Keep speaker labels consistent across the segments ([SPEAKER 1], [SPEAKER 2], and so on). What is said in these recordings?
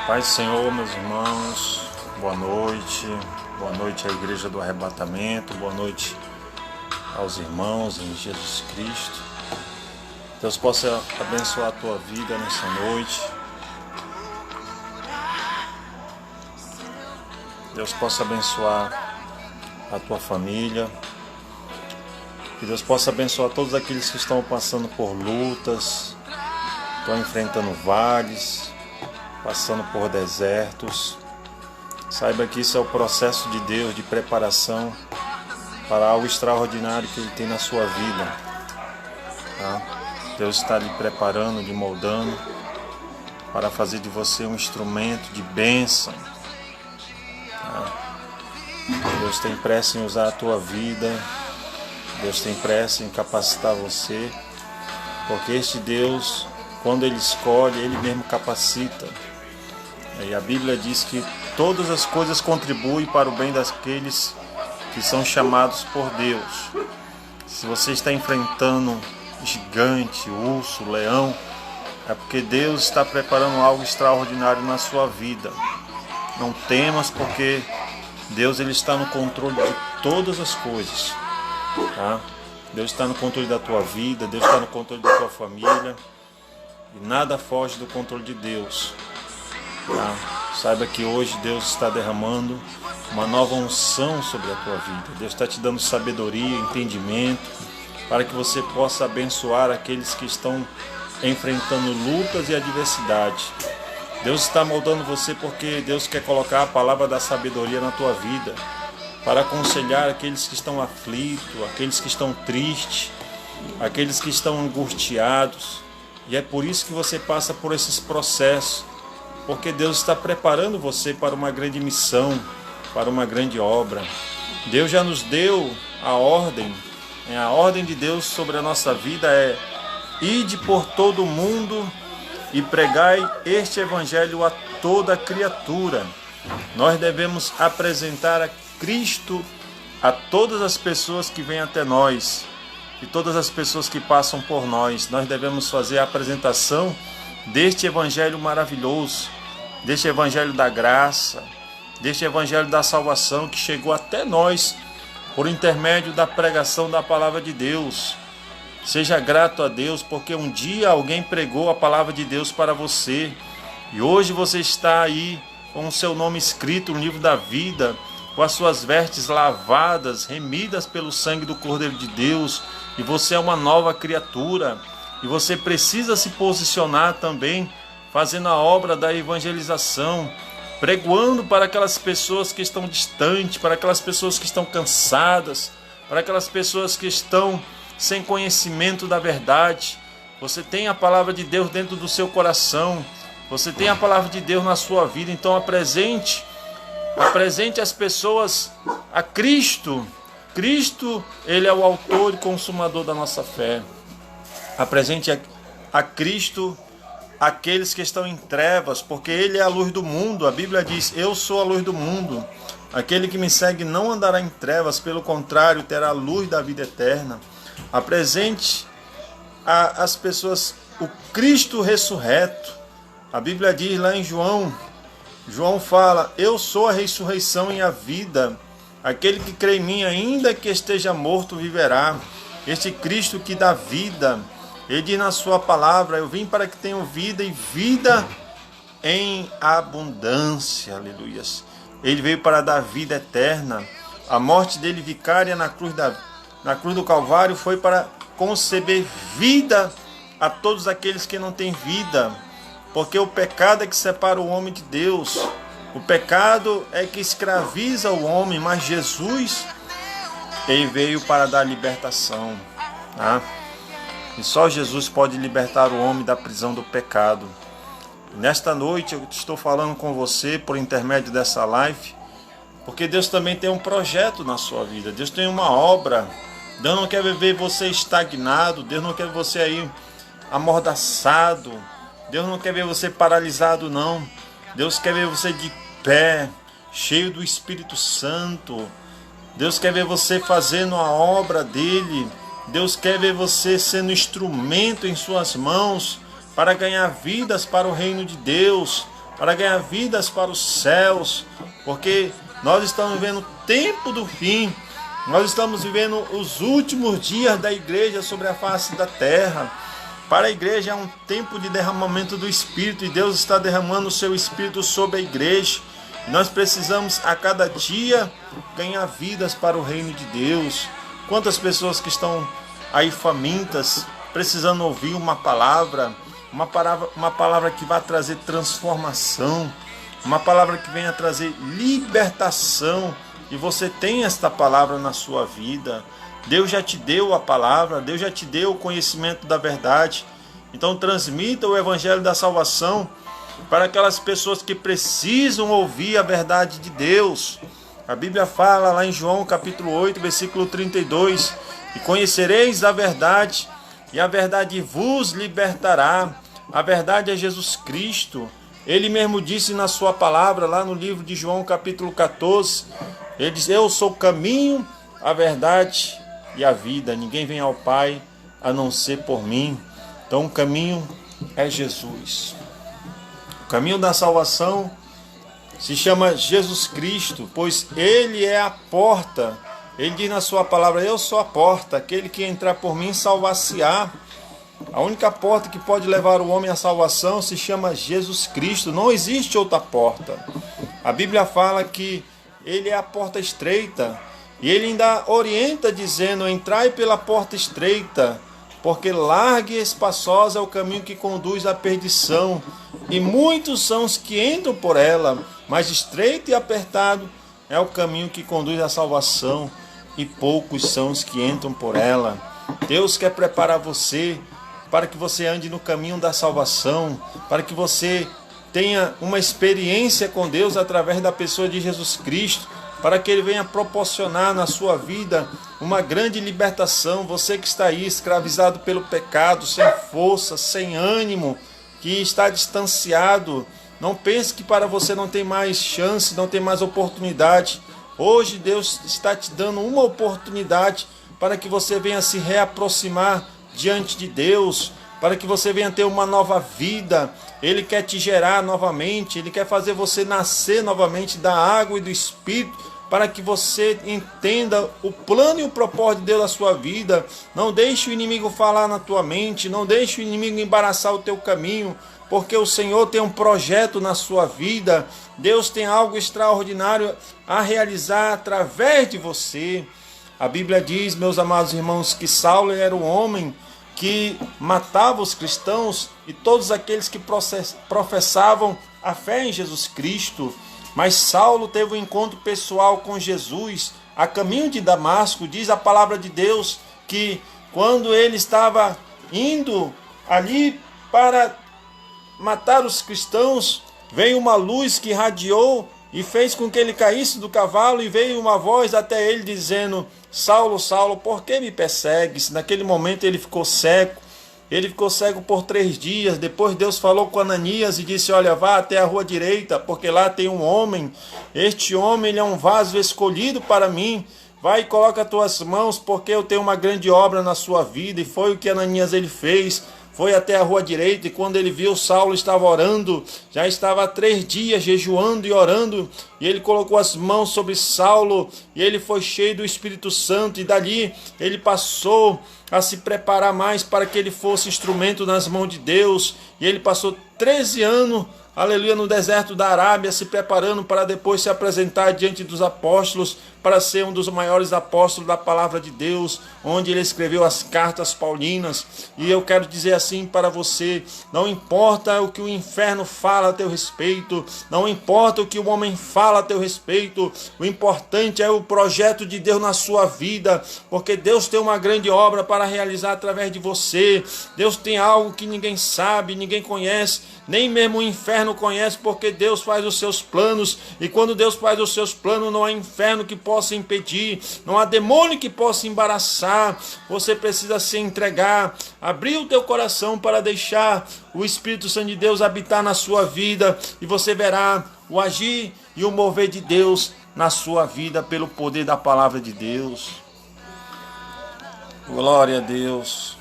[SPEAKER 1] Pai do Senhor, meus irmãos, boa noite à Igreja do Arrebatamento, boa noite aos irmãos em Jesus Cristo. Deus possa abençoar a tua vida nessa noite. Deus possa abençoar a tua família. Que Deus possa abençoar todos aqueles que estão passando por lutas, estão enfrentando vales, passando por desertos. Saiba que isso é o processo de Deus de preparação para algo extraordinário que Ele tem na sua vida. Tá? Deus está lhe preparando, lhe moldando para fazer de você um instrumento de bênção. Tá? Deus tem pressa em usar a tua vida. Deus tem pressa em capacitar você, porque este Deus, quando Ele escolhe, Ele mesmo capacita. E a Bíblia diz que todas as coisas contribuem para o bem daqueles que são chamados por Deus. Se você está enfrentando gigante, urso, leão, é porque Deus está preparando algo extraordinário na sua vida. Não temas, porque Deus ele está no controle de todas as coisas. Tá? Deus está no controle da tua vida, Deus está no controle da tua família. E nada foge do controle de Deus. Tá? Saiba que hoje Deus está derramando uma nova unção sobre a tua vida. Deus está te dando sabedoria, entendimento, para que você possa abençoar aqueles que estão enfrentando lutas e adversidade. Deus está moldando você porque Deus quer colocar a palavra da sabedoria na tua vida, para aconselhar aqueles que estão aflitos, aqueles que estão tristes, aqueles que estão angustiados. E é por isso que você passa por esses processos, porque Deus está preparando você para uma grande missão, para uma grande obra. Deus já nos deu a ordem de Deus sobre a nossa vida é: ide por todo o mundo e pregai este evangelho a toda criatura. Nós devemos apresentar a Cristo a todas as pessoas que vêm até nós e todas as pessoas que passam por nós. Nós devemos fazer a apresentação deste evangelho maravilhoso, deste evangelho da graça, deste evangelho da salvação que chegou até nós por intermédio da pregação da palavra de Deus. Seja grato a Deus, porque um dia alguém pregou a palavra de Deus para você e hoje você está aí com o seu nome escrito no livro da vida, com as suas vestes lavadas, remidas pelo sangue do Cordeiro de Deus, e você é uma nova criatura, e você precisa se posicionar também, fazendo a obra da evangelização, pregoando para aquelas pessoas que estão distantes, para aquelas pessoas que estão cansadas, para aquelas pessoas que estão sem conhecimento da verdade. Você tem a palavra de Deus dentro do seu coração, você tem a palavra de Deus na sua vida, então apresente as pessoas a Cristo. Cristo, Ele é o autor e consumador da nossa fé. Apresente a Cristo aqueles que estão em trevas, porque Ele é a luz do mundo. A Bíblia diz: eu sou a luz do mundo. Aquele que me segue não andará em trevas, pelo contrário, terá a luz da vida eterna. Apresente às pessoas o Cristo ressurreto. A Bíblia diz lá em João fala: eu sou a ressurreição e a vida. Aquele que crê em mim, ainda que esteja morto, viverá. Este Cristo que dá vida, Ele diz na sua palavra: eu vim para que tenham vida e vida em abundância. Aleluias. Ele veio para dar vida eterna. A morte dele vicária na cruz do Calvário foi para conceber vida a todos aqueles que não têm vida. Porque o pecado é que separa o homem de Deus. O pecado é que escraviza o homem, mas Jesus, Ele veio para dar libertação. Tá? E só Jesus pode libertar o homem da prisão do pecado. Nesta noite eu estou falando com você por intermédio dessa live, porque Deus também tem um projeto na sua vida. Deus tem uma obra. Deus não quer ver você estagnado. Deus não quer você aí amordaçado. Deus não quer ver você paralisado, não. Deus quer ver você de pé, cheio do Espírito Santo. Deus quer ver você fazendo a obra dele. Deus quer ver você sendo instrumento em suas mãos para ganhar vidas para o reino de Deus, para ganhar vidas para os céus, porque nós estamos vivendo o tempo do fim, nós estamos vivendo os últimos dias da igreja sobre a face da terra. Para a igreja é um tempo de derramamento do Espírito, e Deus está derramando o seu Espírito sobre a igreja. E nós precisamos a cada dia ganhar vidas para o reino de Deus. Quantas pessoas que estão aí famintas, precisando ouvir uma palavra que vai trazer transformação, uma palavra que venha trazer libertação. E você tem esta palavra na sua vida. Deus já te deu a palavra, Deus já te deu o conhecimento da verdade. Então transmita o evangelho da salvação para aquelas pessoas que precisam ouvir a verdade de Deus. A Bíblia fala lá em João capítulo 8, versículo 32, e conhecereis a verdade, e a verdade vos libertará. A verdade é Jesus Cristo. Ele mesmo disse na sua palavra, lá no livro de João capítulo 14, ele diz: eu sou o caminho, a verdade e a vida. Ninguém vem ao Pai a não ser por mim. Então o caminho é Jesus. O caminho da salvação se chama Jesus Cristo, pois Ele é a porta. Ele diz na sua palavra: eu sou a porta, aquele que entrar por mim salvar-se-á. A única porta que pode levar o homem à salvação se chama Jesus Cristo. Não existe outra porta. A Bíblia fala que Ele é a porta estreita, e Ele ainda orienta dizendo: entrai pela porta estreita, porque larga e espaçosa é o caminho que conduz à perdição, e muitos são os que entram por ela, mas estreito e apertado é o caminho que conduz à salvação, e poucos são os que entram por ela. Deus quer preparar você para que você ande no caminho da salvação, para que você tenha uma experiência com Deus através da pessoa de Jesus Cristo, para que Ele venha proporcionar na sua vida uma grande libertação. Você que está aí escravizado pelo pecado, sem força, sem ânimo, que está distanciado, não pense que para você não tem mais chance, não tem mais oportunidade. Hoje Deus está te dando uma oportunidade para que você venha se reaproximar diante de Deus, para que você venha ter uma nova vida. Ele quer te gerar novamente, Ele quer fazer você nascer novamente da água e do Espírito, para que você entenda o plano e o propósito de Deus na sua vida. Não deixe o inimigo falar na tua mente, não deixe o inimigo embaraçar o teu caminho, porque o Senhor tem um projeto na sua vida. Deus tem algo extraordinário a realizar através de você. A Bíblia diz, meus amados irmãos, que Saulo era um homem que matava os cristãos e todos aqueles que professavam a fé em Jesus Cristo. Mas Saulo teve um encontro pessoal com Jesus a caminho de Damasco. Diz a palavra de Deus que quando ele estava indo ali para matar os cristãos, veio uma luz que irradiou e fez com que ele caísse do cavalo, e veio uma voz até ele dizendo: Saulo, Saulo, por que me persegues? Naquele momento ele ficou cego. Ele ficou cego por 3 dias. Depois Deus falou com Ananias e disse: olha, vá até a rua direita, porque lá tem um homem. Este homem, ele é um vaso escolhido para mim. Vai e coloca as tuas mãos, porque eu tenho uma grande obra na sua vida. E foi o que Ananias ele fez. Foi até a rua direita, e quando ele viu Saulo estava orando, já estava há 3 dias jejuando e orando, e ele colocou as mãos sobre Saulo, e ele foi cheio do Espírito Santo, e dali ele passou a se preparar mais para que ele fosse instrumento nas mãos de Deus, e ele passou 13 anos, aleluia, no deserto da Arábia, se preparando para depois se apresentar diante dos apóstolos, para ser um dos maiores apóstolos da palavra de Deus, onde ele escreveu as cartas paulinas. E eu quero dizer assim para você: não importa o que o inferno fala a teu respeito, não importa o que o homem fala a teu respeito, o importante é o projeto de Deus na sua vida, porque Deus tem uma grande obra para realizar através de você. Deus tem algo que ninguém sabe, ninguém conhece, nem mesmo o inferno conhece, porque Deus faz os seus planos, e quando Deus faz os seus planos, não há inferno que possa impedir, não há demônio que possa embaraçar. Você precisa se entregar, abrir o teu coração para deixar o Espírito Santo de Deus habitar na sua vida, e você verá o agir e o mover de Deus na sua vida pelo poder da palavra de Deus. Glória a Deus.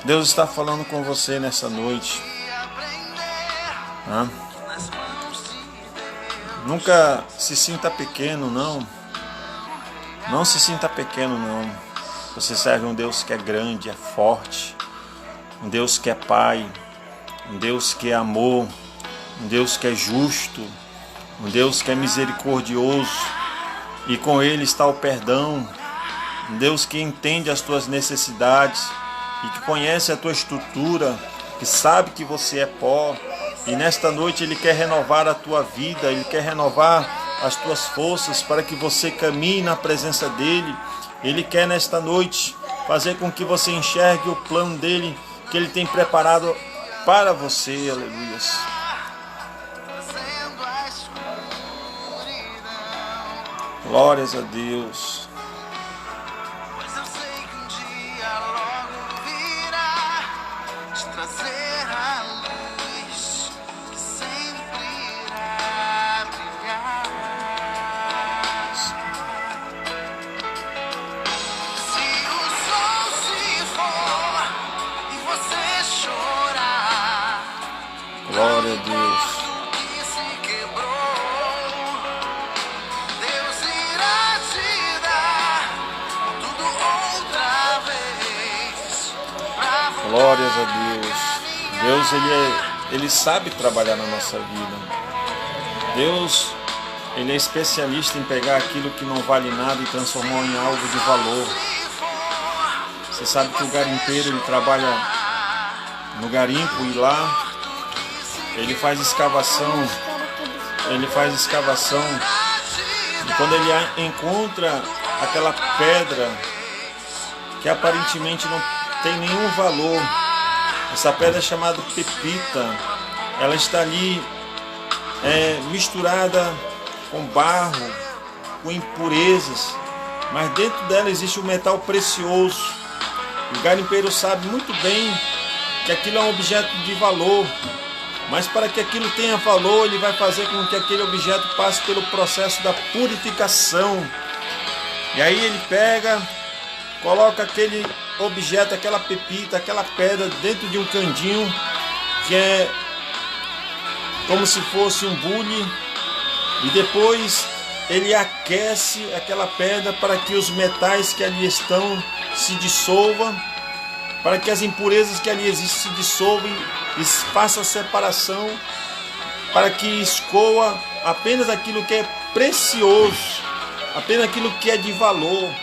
[SPEAKER 1] Deus está falando com você nessa noite. Né? Nunca se sinta pequeno, não. Não se sinta pequeno, não. Você serve um Deus que é grande, é forte. Um Deus que é Pai. Um Deus que é amor. Um Deus que é justo. Um Deus que é misericordioso. E com Ele está o perdão. Um Deus que entende as tuas necessidades. E que conhece a tua estrutura. Que sabe que você é pó. E nesta noite Ele quer renovar a tua vida, Ele quer renovar as tuas forças para que você caminhe na presença dEle. Ele quer nesta noite fazer com que você enxergue o plano dEle, que Ele tem preparado para você. Aleluia. Glórias a Deus. Glória a Deus. Glórias a Deus. Deus, Ele sabe trabalhar na nossa vida. Deus, Ele é especialista em pegar aquilo que não vale nada e transformar em algo de valor. Você sabe que o garimpeiro, ele trabalha no garimpo e lá ele faz escavação. E quando ele encontra aquela pedra que aparentemente não tem nenhum valor, essa pedra é chamada pepita. Ela está ali misturada com barro, com impurezas, mas dentro dela existe um metal precioso. O garimpeiro sabe muito bem que aquilo é um objeto de valor. Mas para que aquilo tenha valor, ele vai fazer com que aquele objeto passe pelo processo da purificação. E aí ele pega, coloca aquele objeto, aquela pepita, aquela pedra dentro de um candinho, que é como se fosse um bule. E depois ele aquece aquela pedra para que os metais que ali estão se dissolvam, para que as impurezas que ali existem se dissolvam e faça a separação, para que escoa apenas aquilo que é precioso, apenas aquilo que é de valor,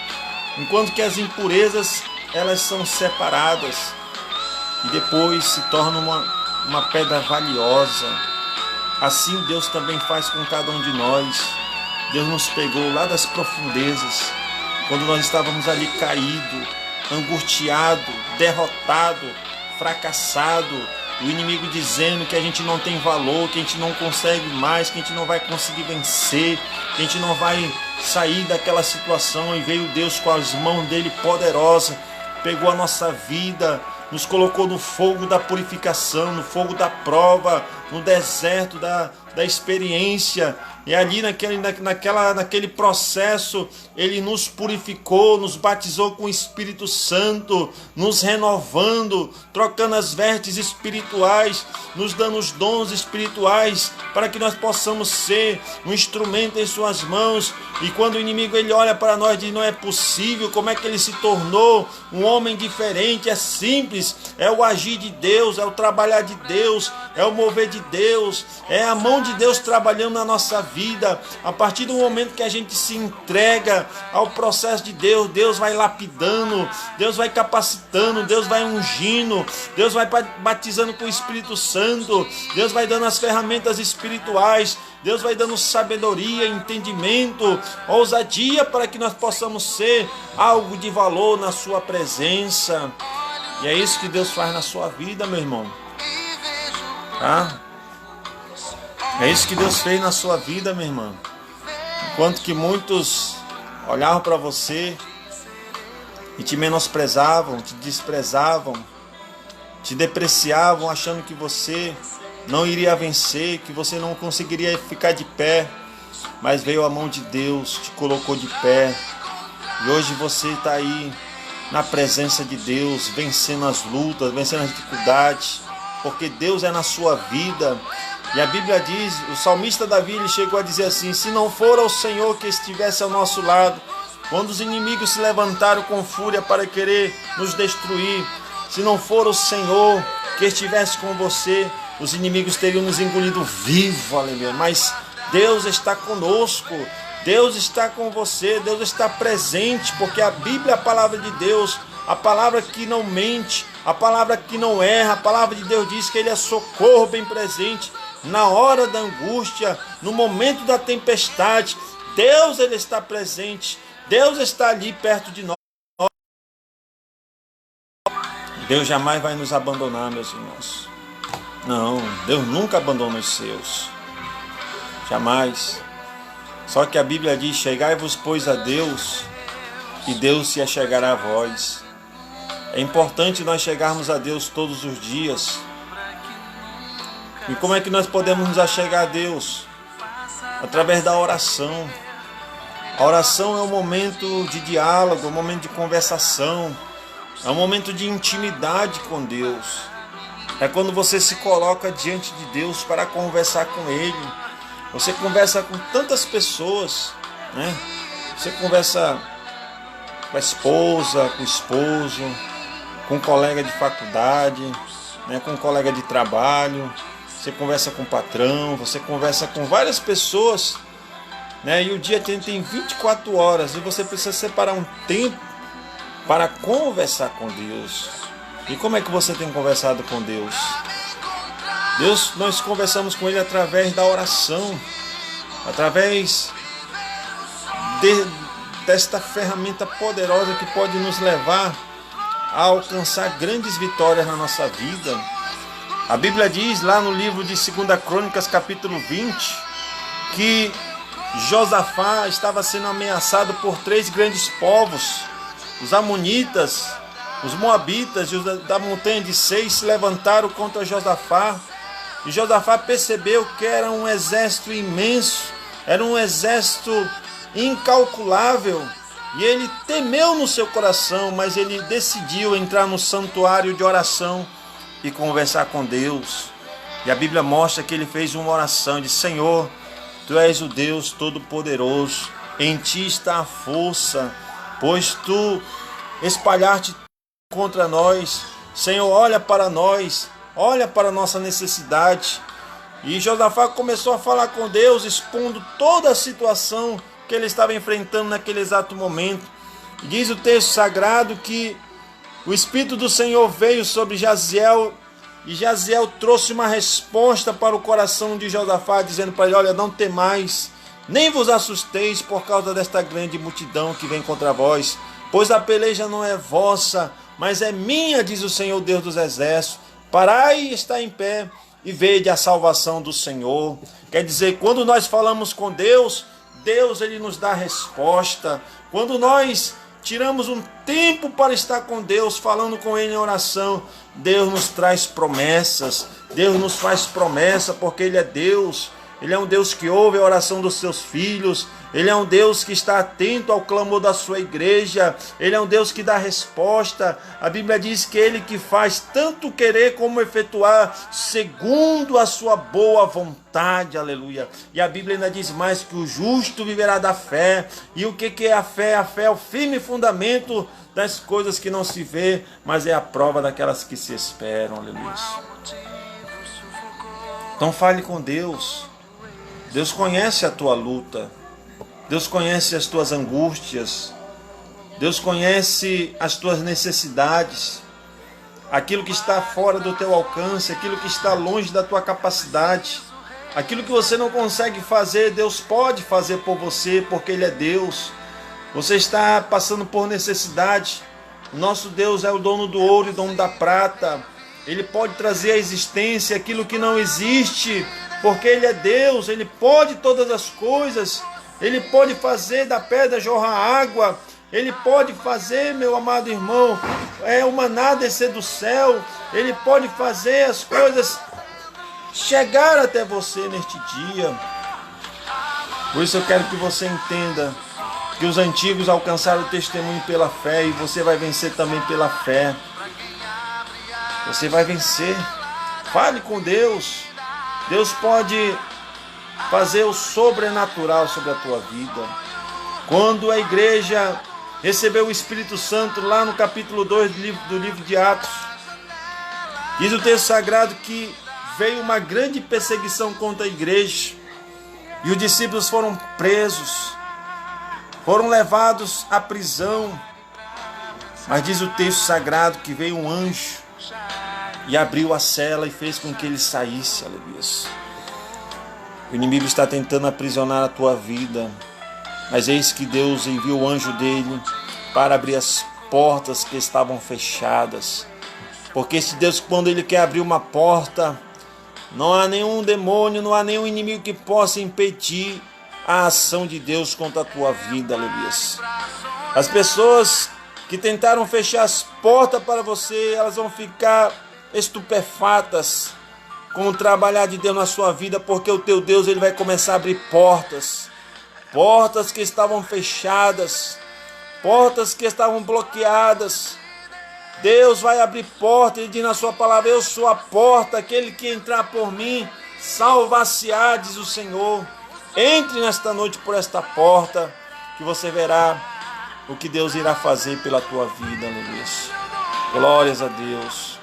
[SPEAKER 1] enquanto que as impurezas elas são separadas e depois se torna uma pedra valiosa. Assim Deus também faz com cada um de nós. Deus nos pegou lá das profundezas, quando nós estávamos ali caído, angustiado, derrotado, fracassado, o inimigo dizendo que a gente não tem valor, que a gente não consegue mais, que a gente não vai conseguir vencer, que a gente não vai sair daquela situação. E veio Deus com as mãos dele poderosa, pegou a nossa vida, nos colocou no fogo da purificação, no fogo da prova, no deserto da experiência. E ali naquele processo Ele nos purificou, nos batizou com o Espírito Santo, nos renovando, trocando as vestes espirituais, nos dando os dons espirituais, para que nós possamos ser um instrumento em suas mãos. E quando o inimigo ele olha para nós e diz: não é possível, como é que ele se tornou um homem diferente? É simples, é o agir de Deus, é o trabalhar de Deus, é o mover de Deus, é a mão de Deus trabalhando na nossa vida. A partir do momento que a gente se entrega ao processo de Deus, Deus vai lapidando, Deus vai capacitando, Deus vai ungindo, Deus vai batizando com o Espírito Santo, Deus vai dando as ferramentas espirituais, Deus vai dando sabedoria, entendimento, ousadia, para que nós possamos ser algo de valor na sua presença. E é isso que Deus faz na sua vida, meu irmão. Tá? É isso que Deus fez na sua vida, minha irmã. Enquanto que muitos olhavam para você e te menosprezavam, te desprezavam, te depreciavam, achando que você não iria vencer, que você não conseguiria ficar de pé. Mas veio a mão de Deus, te colocou de pé. E hoje você está aí na presença de Deus, vencendo as lutas, vencendo as dificuldades, porque Deus é na sua vida. E a Bíblia diz, o salmista Davi, ele chegou a dizer assim: se não fora o Senhor que estivesse ao nosso lado, quando os inimigos se levantaram com fúria para querer nos destruir, se não for o Senhor que estivesse com você, os inimigos teriam nos engolido vivo, aleluia. Mas Deus está conosco, Deus está com você, Deus está presente, porque a Bíblia é a palavra de Deus, a palavra que não mente, a palavra que não erra. A palavra de Deus diz que Ele é socorro bem presente na hora da angústia, no momento da tempestade. Deus, Ele está presente, Deus está ali perto de nós. Deus jamais vai nos abandonar, meus irmãos. Não, Deus nunca abandona os seus. Jamais. Só que a Bíblia diz: chegai-vos, pois, a Deus, e Deus se achegará a vós. É importante nós chegarmos a Deus todos os dias. E como é que nós podemos nos achegar a Deus? Através da oração. A oração é um momento de diálogo, é um momento de conversação, é um momento de intimidade com Deus. É quando você se coloca diante de Deus para conversar com Ele. Você conversa com tantas pessoas, né? Você conversa com a esposa, com o esposo, com um colega de faculdade, né? Com um colega de trabalho. Você conversa com o patrão, você conversa com várias pessoas, né? E o dia tem 24 horas e você precisa separar um tempo para conversar com Deus. E como é que você tem conversado com Deus? Nós conversamos com Ele através da oração, através desta ferramenta poderosa que pode nos levar a alcançar grandes vitórias na nossa vida. A Bíblia diz lá no livro de 2 Crônicas, capítulo 20, que Josafá estava sendo ameaçado por 3 grandes povos. Os amonitas, os moabitas e os da montanha de Seir se levantaram contra Josafá. E Josafá percebeu que era um exército imenso, era um exército incalculável. E ele temeu no seu coração, mas ele decidiu entrar no santuário de oração e conversar com Deus. E a Bíblia mostra que ele fez uma oração e disse: Senhor, Tu és o Deus Todo-Poderoso, em Ti está a força, pois Tu espalhaste contra nós. Senhor, olha para nós, olha para a nossa necessidade. E Josafá começou a falar com Deus, expondo toda a situação que ele estava enfrentando naquele exato momento. Diz o texto sagrado que o Espírito do Senhor veio sobre Jaziel, e Jaziel trouxe uma resposta para o coração de Josafá, dizendo para ele: olha, não temais, nem vos assusteis por causa desta grande multidão que vem contra vós, pois a peleja não é vossa, mas é minha, diz o Senhor Deus dos exércitos. Parai e está em pé, e vede a salvação do Senhor. Quer dizer, quando nós falamos com Deus, Deus ele nos dá resposta. Quando nós tiramos um tempo para estar com Deus, falando com Ele em oração, Deus nos traz promessas, Deus nos faz promessa, porque Ele é Deus. Ele é um Deus que ouve a oração dos seus filhos. Ele é um Deus que está atento ao clamor da sua igreja. Ele é um Deus que dá resposta. A Bíblia diz que Ele que faz tanto querer como efetuar, segundo a sua boa vontade. Aleluia. E a Bíblia ainda diz mais que o justo viverá da fé. E o que é a fé? A fé é o firme fundamento das coisas que não se vê, mas é a prova daquelas que se esperam. Aleluia. Então fale com Deus. Deus conhece a tua luta, Deus conhece as tuas angústias, Deus conhece as tuas necessidades, aquilo que está fora do teu alcance, aquilo que está longe da tua capacidade, aquilo que você não consegue fazer, Deus pode fazer por você, porque Ele é Deus. Você está passando por necessidade, o nosso Deus é o dono do ouro e dono da prata. Ele pode trazer à existência aquilo que não existe, porque Ele é Deus, Ele pode todas as coisas. Ele pode fazer da pedra jorrar água. Ele pode fazer, meu amado irmão, o maná descer do céu. Ele pode fazer as coisas chegar até você neste dia. Por isso eu quero que você entenda que os antigos alcançaram o testemunho pela fé, e você vai vencer também pela fé. Você vai vencer. Fale com Deus. Deus pode fazer o sobrenatural sobre a tua vida. Quando a igreja recebeu o Espírito Santo, lá no capítulo 2 do livro de Atos, diz o texto sagrado que veio uma grande perseguição contra a igreja, e os discípulos foram presos, foram levados à prisão. Mas diz o texto sagrado que veio um anjo e abriu a cela e fez com que ele saísse. Aleluia. O inimigo está tentando aprisionar a tua vida, mas eis que Deus enviou o anjo dele para abrir as portas que estavam fechadas. Porque esse Deus, quando ele quer abrir uma porta, não há nenhum demônio, não há nenhum inimigo que possa impedir a ação de Deus contra a tua vida. Aleluia. As pessoas que tentaram fechar as portas para você, elas vão ficar estupefatas com o trabalhar de Deus na sua vida, porque o teu Deus ele vai começar a abrir portas que estavam fechadas, portas que estavam bloqueadas. Deus vai abrir portas. Ele diz na sua palavra: eu sou a porta, aquele que entrar por mim salvar-se-á, diz o Senhor. Entre nesta noite por esta porta, que você verá o que Deus irá fazer pela tua vida. Aleluia. Glórias a Deus.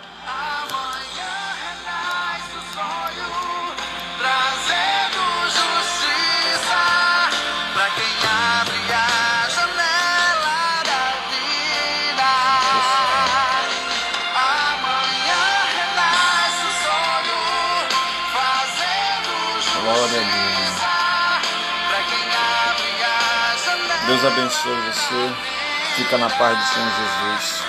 [SPEAKER 1] Glória a Deus. Deus abençoe você. Fica na paz do Senhor Jesus.